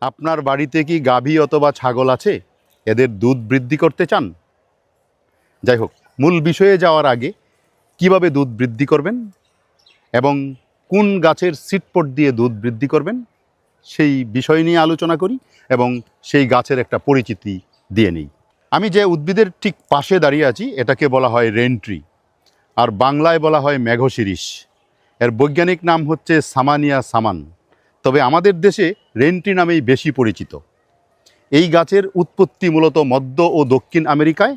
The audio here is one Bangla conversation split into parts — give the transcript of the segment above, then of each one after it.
আপনার বাড়িতে কি গাভী অথবা ছাগল আছে? এদের দুধ বৃদ্ধি করতে চান? যাই হোক, মূল বিষয়ে যাওয়ার আগে কিভাবে দুধ বৃদ্ধি করবেন এবং কোন গাছের সিডপট দিয়ে দুধ বৃদ্ধি করবেন সেই বিষয় নিয়ে আলোচনা করি এবং সেই গাছের একটা পরিচিতি দিয়ে নিই। আমি যে উদ্ভিদের ঠিক পাশে দাঁড়িয়ে আছি এটাকে বলা হয় রেন ট্রি, আর বাংলায় বলা হয় মেঘশিরীষ। এর বৈজ্ঞানিক নাম হচ্ছে সামানিয়া সামান, তবে আমাদের দেশে রেন ট্রি নামেই বেশি পরিচিত। এই গাছের উৎপত্তি মূলত মধ্য ও দক্ষিণ আমেরিকায়,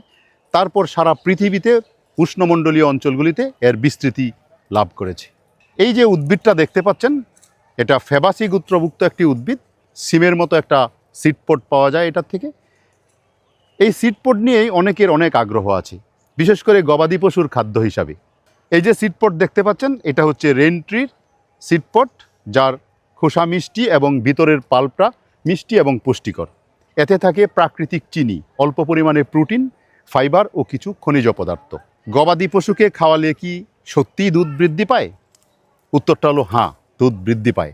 তারপর সারা পৃথিবীতে উষ্ণমণ্ডলীয় অঞ্চলগুলিতে এর বিস্তৃতি লাভ করেছে। এই যে উদ্ভিদটা দেখতে পাচ্ছেন, এটা ফেবাসি গোত্রভুক্ত একটি উদ্ভিদ। সিমের মতো একটা সিডপট পাওয়া যায় এটার থেকে। এই সিডপট নিয়েই অনেকের অনেক আগ্রহ আছে, বিশেষ করে গবাদি পশুর খাদ্য হিসাবে। এই যে সিডপট দেখতে পাচ্ছেন, এটা হচ্ছে রেন ট্রির সিডপট, যার খোসা মিষ্টি এবং ভিতরের পাল্পটা মিষ্টি এবং পুষ্টিকর। এতে থাকে প্রাকৃতিক চিনি, অল্প পরিমাণে প্রোটিন, ফাইবার ও কিছু খনিজ পদার্থ। গবাদি পশুকে খাওয়ালে কি সত্যিই দুধ বৃদ্ধি পায়? উত্তরটা হলো হ্যাঁ, দুধ বৃদ্ধি পায়।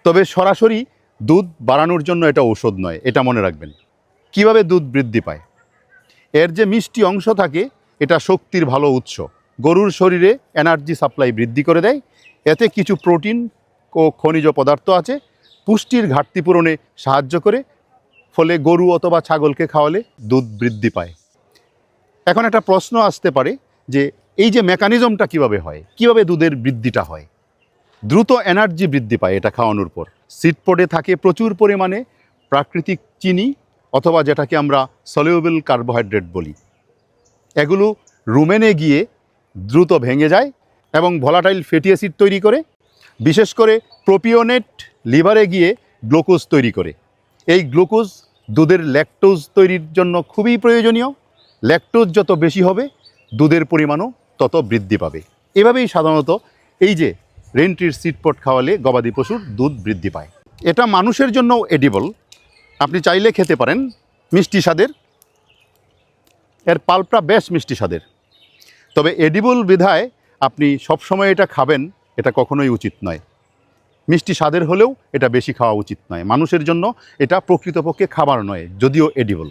তবে সরাসরি দুধ বাড়ানোর জন্য এটা ঔষধ নয়, এটা মনে রাখবেন। কিভাবে দুধ বৃদ্ধি পায়? এর যে মিষ্টি অংশ থাকে এটা শক্তির ভালো উৎস। গরুর শরীরে এনার্জি সাপ্লাই বৃদ্ধি করে দেয়। এতে কিছু প্রোটিন ও খনিজ পদার্থ আছে, পুষ্টির ঘাটতি পূরণে সাহায্য করে। ফলে গরু অথবা ছাগলকে খাওয়ালে দুধ বৃদ্ধি পায়। এখন একটা প্রশ্ন আসতে পারে যে এই যে মেকানিজমটা কিভাবে হয়, কিভাবে দুধের বৃদ্ধিটা হয়? দ্রুত এনার্জি বৃদ্ধি পায় এটা খাওয়ানোর পর। সিডপটে থাকে প্রচুর পরিমাণে প্রাকৃতিক চিনি অথবা যেটাকে আমরা সলিউবল কার্বোহাইড্রেট বলি। এগুলো রুমেনে গিয়ে দ্রুত ভেঙে যায় এবং ভলাটাইল ফ্যাটি অ্যাসিড তৈরি করে। বিশেষ করে প্রোপিওনেট লিভারে গিয়ে গ্লুকোজ তৈরি করে। এই গ্লুকোজ দুধের ল্যাকটোজ তৈরির জন্য খুবই প্রয়োজনীয়। ল্যাকটোজ যত বেশি হবে, দুধের পরিমাণও তত বৃদ্ধি পাবে। এভাবেই সাধারণত এই যে রেন ট্রির সিডপট খাওয়ালে গবাদি পশুর দুধ বৃদ্ধি পায়। এটা মানুষের জন্যও এডিবল, আপনি চাইলে খেতে পারেন। মিষ্টি স্বাদের, এর পাল্পটা বেশ মিষ্টি স্বাদের। তবে এডিবল বিধায় আপনি সবসময় এটা খাবেন, এটা কখনোই উচিত নয়। মিষ্টি স্বাদের হলেও এটা বেশি খাওয়া উচিত নয়। মানুষের জন্য এটা প্রকৃতপক্ষে খাবার নয়, যদিও এডিবল।